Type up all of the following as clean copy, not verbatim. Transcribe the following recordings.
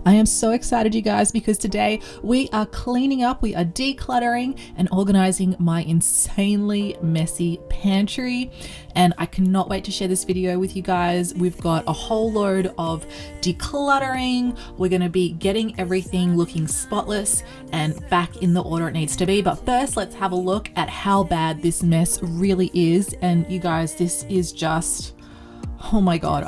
I am so excited, you guys, because today we are cleaning up, we are decluttering and organizing my insanely messy pantry. And I cannot wait to share this video with you guys. We've got a whole load of decluttering. We're going to be getting everything looking spotless and back in the order it needs to be. But first, let's have a look at how bad this mess really is. And you guys, this is just... oh my god,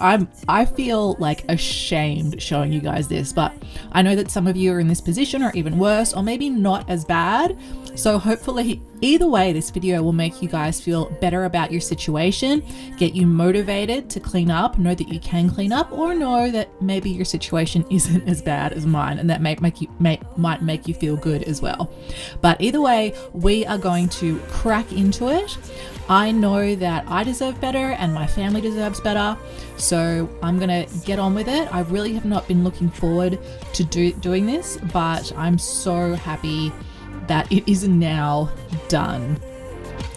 I feel like ashamed showing you guys this, but I know that some of you are in this position or even worse, or maybe not as bad. So hopefully either way, this video will make you guys feel better about your situation, get you motivated to clean up, know that you can clean up, or know that maybe your situation isn't as bad as mine, and that might make you feel good as well. But either way, we are going to crack into it. I know that I deserve better and my family deserves better, so I'm gonna get on with it. I really have not been looking forward to doing this, but I'm so happy that it is now done.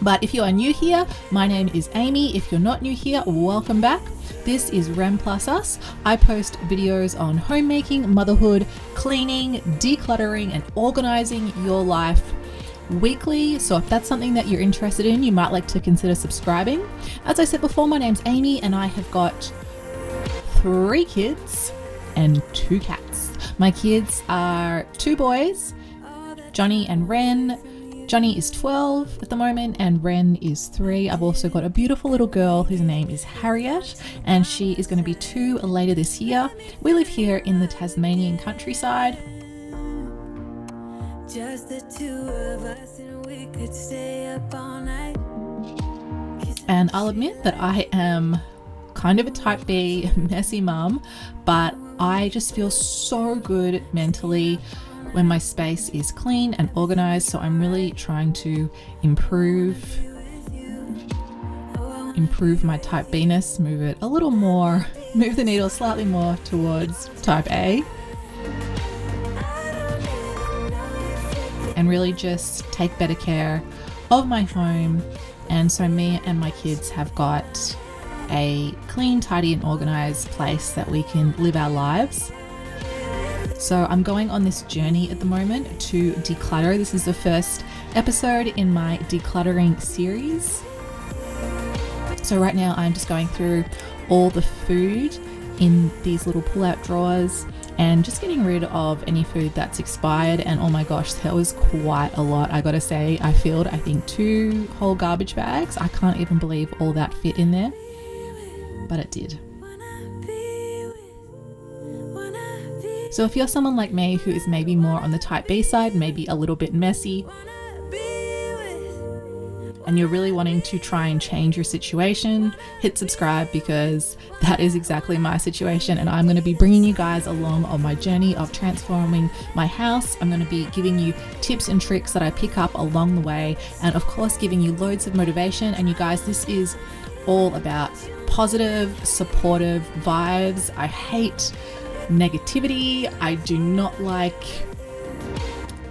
But if you are new here, my name is Amy. If you're not new here, welcome back. This is Rem Plus Us. I post videos on homemaking, motherhood, cleaning, decluttering, and organizing your life weekly. So if that's something that you're interested in, you might like to consider subscribing. As I said before, my name's Amy and I have got 3 kids and 2 cats. My kids are 2 boys, Johnny and Ren. Johnny is 12 at the moment and Ren is 3. I've also got a beautiful little girl whose name is Harriet, and she is going to be 2 later this year. We live here in the Tasmanian countryside. Just the 2 of us and we could stay up all night. And I'll admit that I am kind of a type B messy mum, but I just feel so good mentally when my space is clean and organized. So I'm really trying to improve my type B-ness, move it a little more, move the needle slightly more towards type A. And really just take better care of my home. And so me and my kids have got a clean, tidy and organized place that we can live our lives. So I'm going on this journey at the moment to declutter. This is the first episode in my decluttering series. So right now I'm just going through all the food in these little pull-out drawers and just getting rid of any food that's expired. And oh my gosh, that was quite a lot. I gotta say, I filled I think 2 whole garbage bags. I can't even believe all that fit in there, but it did. So if you're someone like me who is maybe more on the type B side, maybe a little bit messy, and you're really wanting to try and change your situation, hit subscribe, because that is exactly my situation. And I'm going to be bringing you guys along on my journey of transforming my house. I'm going to be giving you tips and tricks that I pick up along the way, and of course giving you loads of motivation. And you guys, this is all about positive, supportive vibes. I hate negativity. I do not like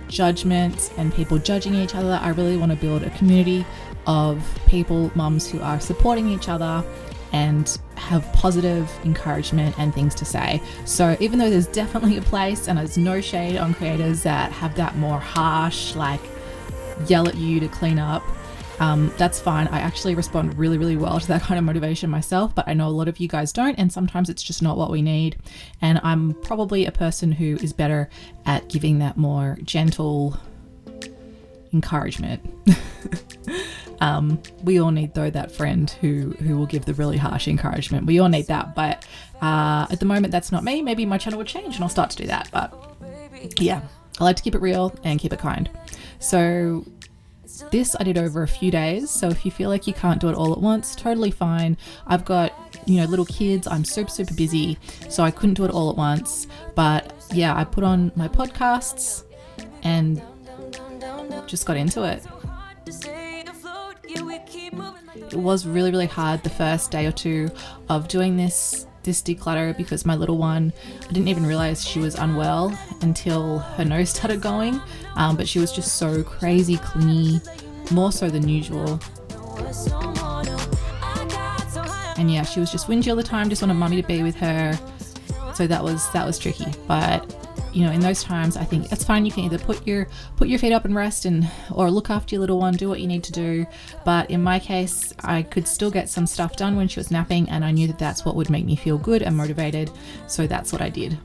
judgment and people judging each other. I really want to build a community of people, mums who are supporting each other and have positive encouragement and things to say. So even though there's definitely a place, and there's no shade on creators that have that more harsh, like yell at you to clean up, that's fine. I actually respond really, really well to that kind of motivation myself, but I know a lot of you guys don't, and sometimes it's just not what we need. And I'm probably a person who is better at giving that more gentle encouragement. We all need, though, that friend who will give the really harsh encouragement. We all need that, but at the moment that's not me. Maybe my channel will change and I'll start to do that, but yeah, I like to keep it real and keep it kind. So this I did over a few days, so if you feel like you can't do it all at once, totally fine. I've got, little kids. I'm super busy, so I couldn't do it all at once. But yeah, I put on my podcasts and just got into it. It was really, really hard the first day or 2 of doing this declutter, because my little one, I didn't even realize she was unwell until her nose started going, but she was just so crazy clingy, more so than usual. And yeah, she was just whingy all the time, just wanted mummy to be with her. So that was tricky. But you know, in those times, I think it's fine. You can either put your feet up and rest, or look after your little one, do what you need to do. But in my case, I could still get some stuff done when she was napping, and I knew that that's what would make me feel good and motivated. So that's what I did.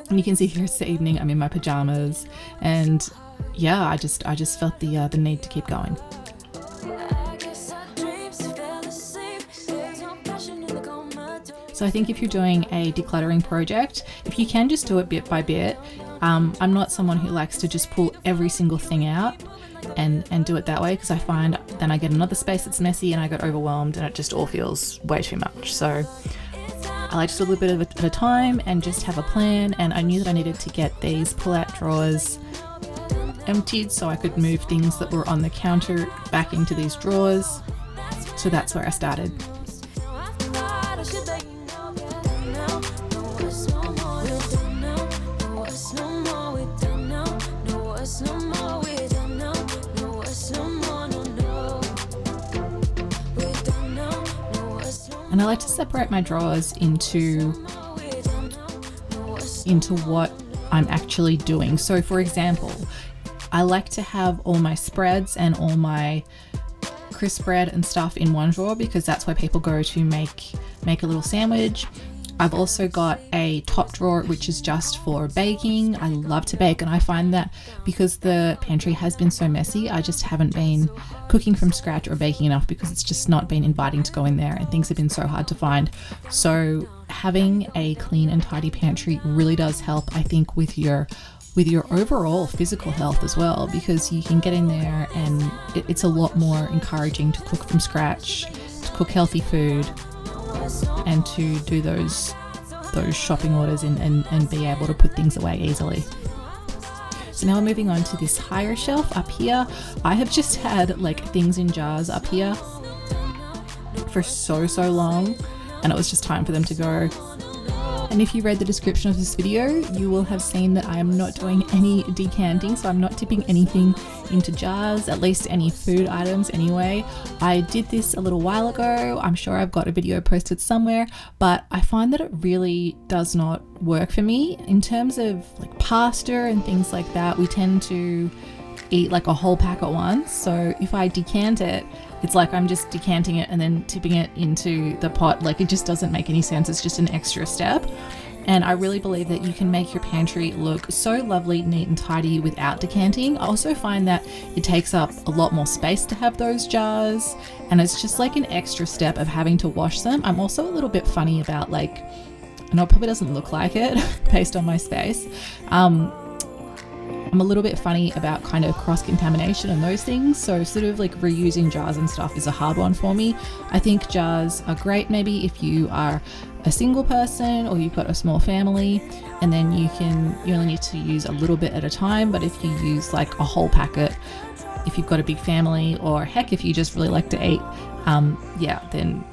And you can see here this evening, I'm in my pajamas, and yeah, I just felt the need to keep going. So I think if you're doing a decluttering project, if you can just do it bit by bit, I'm not someone who likes to just pull every single thing out and do it that way, because I find then I get another space that's messy and I get overwhelmed and it just all feels way too much. So I like to do a little bit of it at a time and just have a plan. And I knew that I needed to get these pull-out drawers emptied so I could move things that were on the counter back into these drawers. So that's where I started. And I like to separate my drawers into what I'm actually doing. So for example, I like to have all my spreads and all my crisp bread and stuff in one drawer, because that's where people go to make a little sandwich. I've also got a top drawer which is just for baking. I love to bake, and I find that because the pantry has been so messy, I just haven't been cooking from scratch or baking enough, because it's just not been inviting to go in there and things have been so hard to find. So having a clean and tidy pantry really does help, I think, with your overall physical health as well, because you can get in there and it's a lot more encouraging to cook from scratch, to cook healthy food, and to do those shopping orders and be able to put things away easily. So now we're moving on to this higher shelf up here. I have just had like things in jars up here for so long, and it was just time for them to go. And if you read the description of this video, you will have seen that I am not doing any decanting, so I'm not tipping anything into jars, at least any food items anyway. I did this a little while ago. I'm sure I've got a video posted somewhere, but I find that it really does not work for me. In terms of like pasta and things like that, we tend to eat like a whole pack at once. So if I decant it, it's like I'm just decanting it and then tipping it into the pot. Like, it just doesn't make any sense. It's just an extra step. And I really believe that you can make your pantry look so lovely, neat and tidy without decanting. I also find that it takes up a lot more space to have those jars, and it's just like an extra step of having to wash them. I'm also a little bit funny about, like, I know it probably doesn't look like it based on my space. I'm a little bit funny about kind of cross-contamination and those things, so sort of like reusing jars and stuff is a hard one for me. I think jars are great maybe if you are a single person or you've got a small family, and then you only need to use a little bit at a time. But if you use like a whole packet, if you've got a big family, or heck, if you just really like to eat, then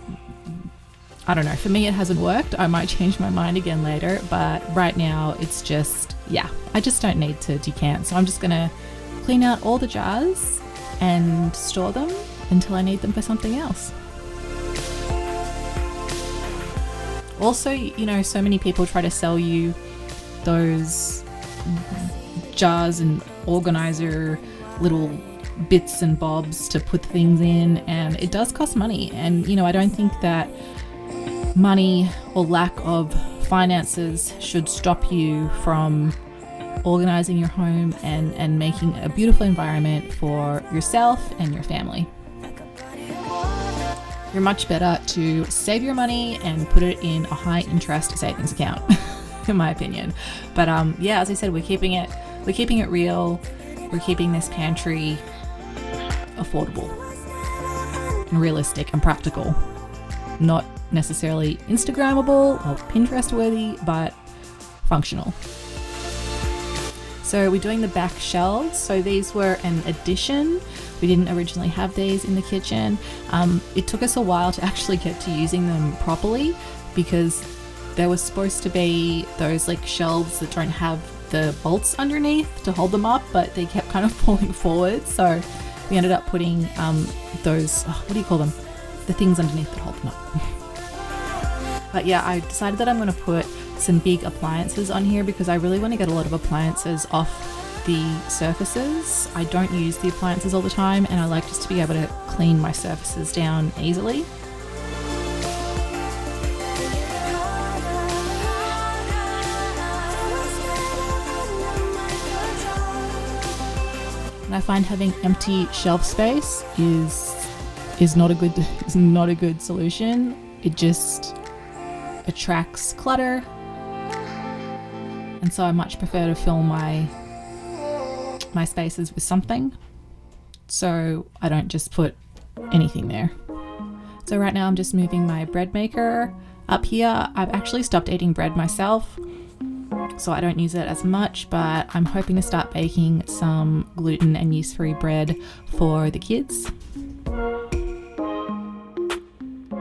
I don't know. For me, it hasn't worked. I might change my mind again later, but right now it's just, I just don't need to decant. So I'm just gonna clean out all the jars and store them until I need them for something else. Also, you know, so many people try to sell you those jars and organizer little bits and bobs to put things in, and it does cost money. And, you know, I don't think that money or lack of finances should stop you from organizing your home and making a beautiful environment for yourself and your family. You're much better to save your money and put it in a high interest savings account, in my opinion. But as I said, we're keeping it real. We're keeping this pantry affordable and realistic and practical, not necessarily Instagrammable or Pinterest worthy, but functional. So we're doing the back shelves. So these were an addition. We didn't originally have these in the kitchen. It took us a while to actually get to using them properly, because there was supposed to be those like shelves that don't have the bolts underneath to hold them up, but they kept kind of falling forward. So we ended up putting those, what do you call them? The things underneath that hold them up. But yeah, I decided that I'm going to put some big appliances on here because I really want to get a lot of appliances off the surfaces. I don't use the appliances all the time, and I like just to be able to clean my surfaces down easily. And I find having empty shelf space is not a good solution. It just attracts clutter, and so I much prefer to fill my spaces with something, so I don't just put anything there. So right now I'm just moving my bread maker up here. I've actually stopped eating bread myself, so I don't use it as much, but I'm hoping to start baking some gluten and yeast-free bread for the kids.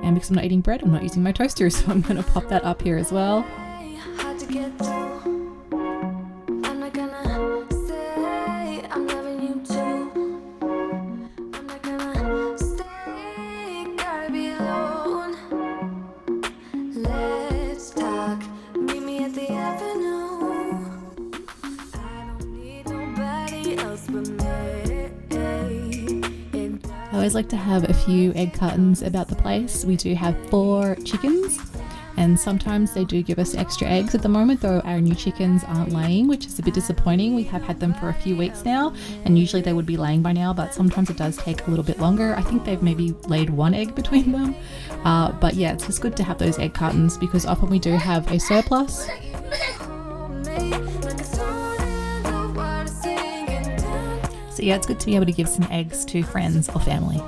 And because I'm not eating bread, I'm not using my toaster, so I'm going to pop that up here as well. I always like to have a few egg cartons about the place. We do have 4 chickens, and sometimes they do give us extra eggs. At the moment though, our new chickens aren't laying, which is a bit disappointing. We have had them for a few weeks now, and usually they would be laying by now, but sometimes it does take a little bit longer. I think they've maybe laid 1 egg between them, but yeah, it's just good to have those egg cartons because often we do have a surplus. So yeah, it's good to be able to give some eggs to friends or family.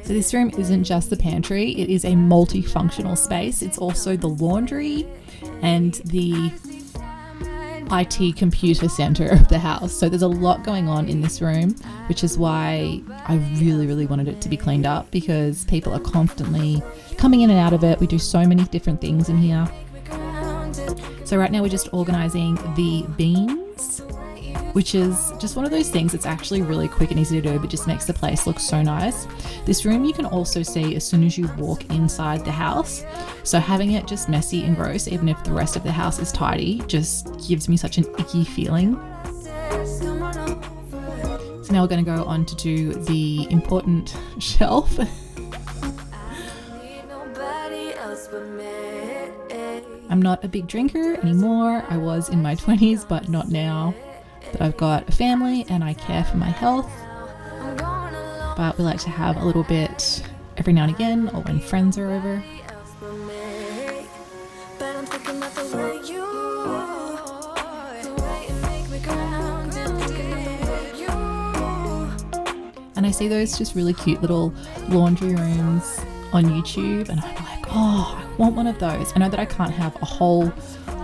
So this room isn't just the pantry, it is a multifunctional space. It's also the laundry and the IT computer center of the house. So there's a lot going on in this room, which is why I really wanted it to be cleaned up, because people are constantly coming in and out of it. We do so many different things in here. So right now we're just organizing the beans, which is just one of those things that's actually really quick and easy to do, but just makes the place look so nice. This room you can also see as soon as you walk inside the house. So having it just messy and gross, even if the rest of the house is tidy, just gives me such an icky feeling. So now we're going to go on to do the important shelf. I'm not a big drinker anymore. I was in my 20s, but not now that I've got a family and I care for my health. But we like to have a little bit every now and again, or when friends are over. And I see those just really cute little laundry rooms on YouTube, and I'm like, oh, I want one of those. I know that I can't have a whole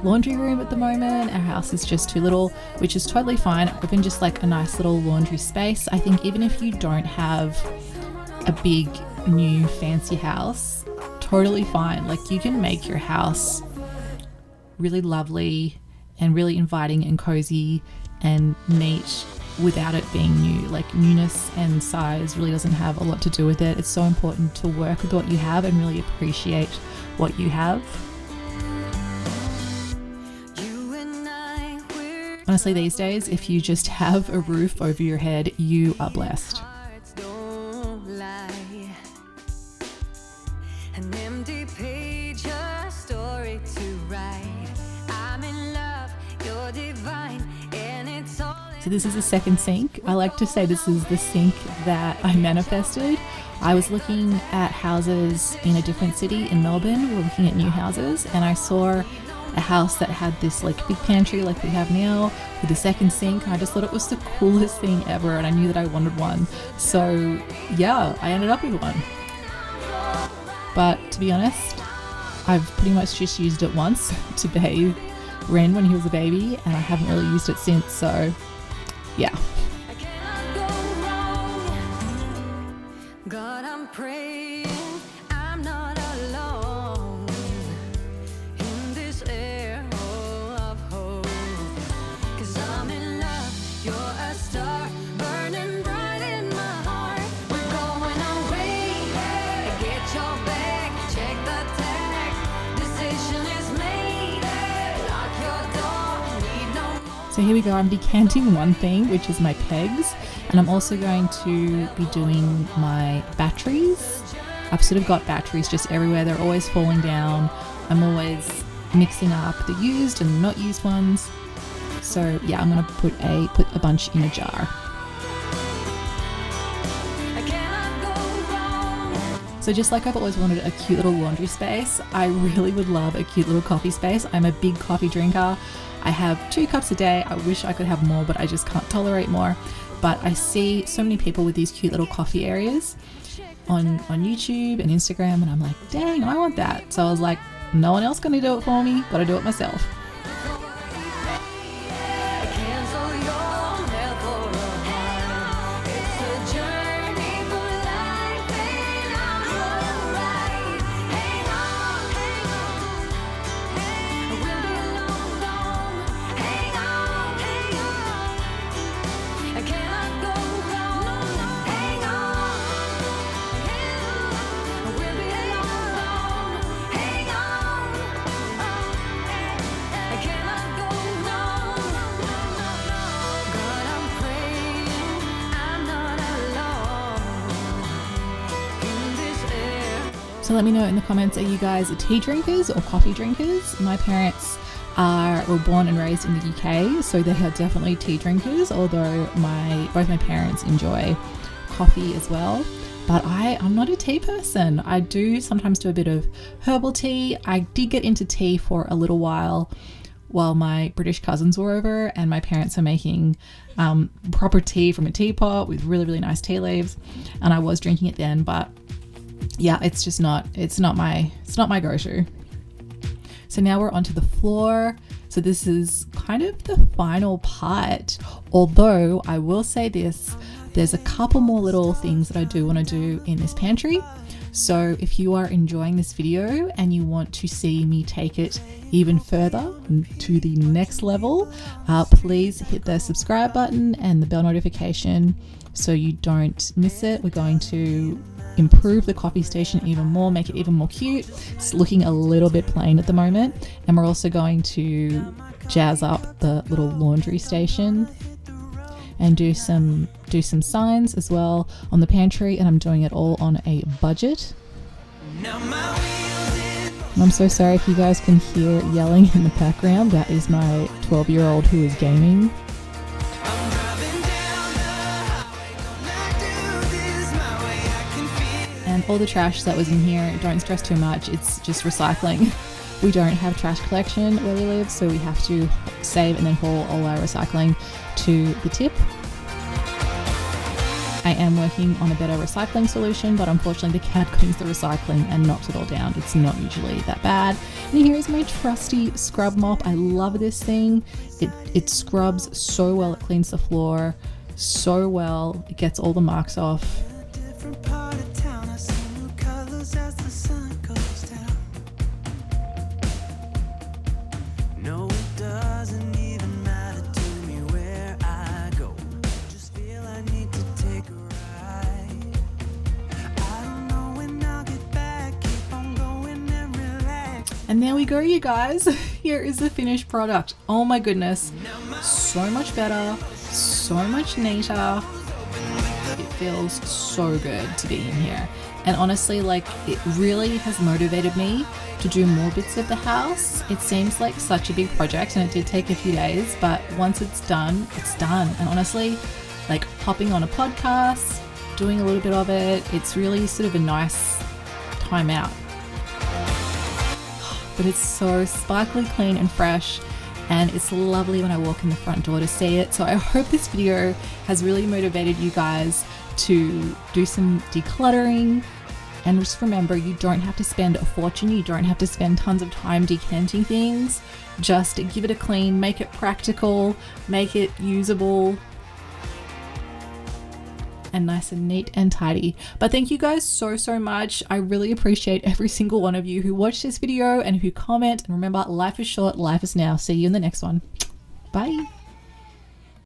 laundry room at the moment. Our house is just too little, which is totally fine. Even just like a nice little laundry space. I think even if you don't have a big new fancy house, totally fine. Like you can make your house really lovely and really inviting and cozy and neat without it being new. Like newness and size really doesn't have a lot to do with it. It's so important to work with what you have and really appreciate what you have. Honestly, these days, if you just have a roof over your head, you are blessed. So this is a second sink. I like to say this is the sink that I manifested. I was looking at houses in a different city in Melbourne. We were looking at new houses, and I saw a house that had this like big pantry like we have now with a second sink. I just thought it was the coolest thing ever, and I knew that I wanted one. So yeah, I ended up with one. but to be honest, I've pretty much just used it once to bathe Ren when he was a baby, and I haven't really used it since, so yeah. God, I'm praying I'm not alone in this air of hope, 'cause I'm in love, you're a star burning bright in my heart. We're going away, get your bag, check the tag, decision is made, lock your door, need no more. So here we go, I'm decanting one thing, which is my pegs, and I'm also going to be doing my batteries. I've sort of got batteries just everywhere, they're always falling down. I'm always mixing up the used and not used ones. So yeah, I'm gonna put a bunch in a jar. So just like I've always wanted a cute little laundry space, I really would love a cute little coffee space. I'm a big coffee drinker. I have 2 cups a day. I wish I could have more, but I just can't tolerate more. But I see so many people with these cute little coffee areas on YouTube and Instagram, and I'm like, dang, I want that. So I was like, no one else gonna do it for me, gotta do it myself. So let me know in the comments, are you guys tea drinkers or coffee drinkers? My parents were born and raised in the UK, so they are definitely tea drinkers, although both my parents enjoy coffee as well. But I'm not a tea person. I do sometimes do a bit of herbal tea. I did get into tea for a little while my British cousins were over, and my parents are making proper tea from a teapot with really, really nice tea leaves, and I was drinking it then, but yeah, it's not my go-to. So now we're onto the floor. So this is kind of the final part, although I will say this, there's a couple more little things that I do want to do in this pantry. So if you are enjoying this video and you want to see me take it even further to the next level, please hit the subscribe button and the bell notification so you don't miss it. We're going to improve the coffee station even more, make it even more cute. It's looking a little bit plain at the moment, and we're also going to jazz up the little laundry station and do some signs as well on the pantry, and I'm doing it all on a budget. I'm so sorry if you guys can hear yelling in the background. That is my 12-year-old who is gaming. And all the trash that was in here, don't stress too much, it's just recycling. We don't have trash collection where we live, so we have to save and then haul all our recycling to the tip. I am working on a better recycling solution, but unfortunately the cat cleans the recycling and knocks it all down. It's not usually that bad. And here is my trusty scrub mop. I love this thing. It scrubs so well, it cleans the floor so well, it gets all the marks off. And there we go, you guys. Here is the finished product. Oh my goodness, so much better, so much neater. It feels so good to be in here. And honestly, like, it really has motivated me to do more bits of the house. It seems like such a big project, and it did take a few days, but once it's done, it's done. And honestly, like, hopping on a podcast, doing a little bit of it, it's really sort of a nice time out. But it's so sparkly clean and fresh, and it's lovely when I walk in the front door to see it. So I hope this video has really motivated you guys to do some decluttering, And just remember, you don't have to spend a fortune. You don't have to spend tons of time decanting things. Just give it a clean, make it practical, make it usable, and nice and neat and tidy. But thank you guys so much. I really appreciate every single one of you who watch this video and who comment. And remember, life is short, life is now. See you in the next one. Bye.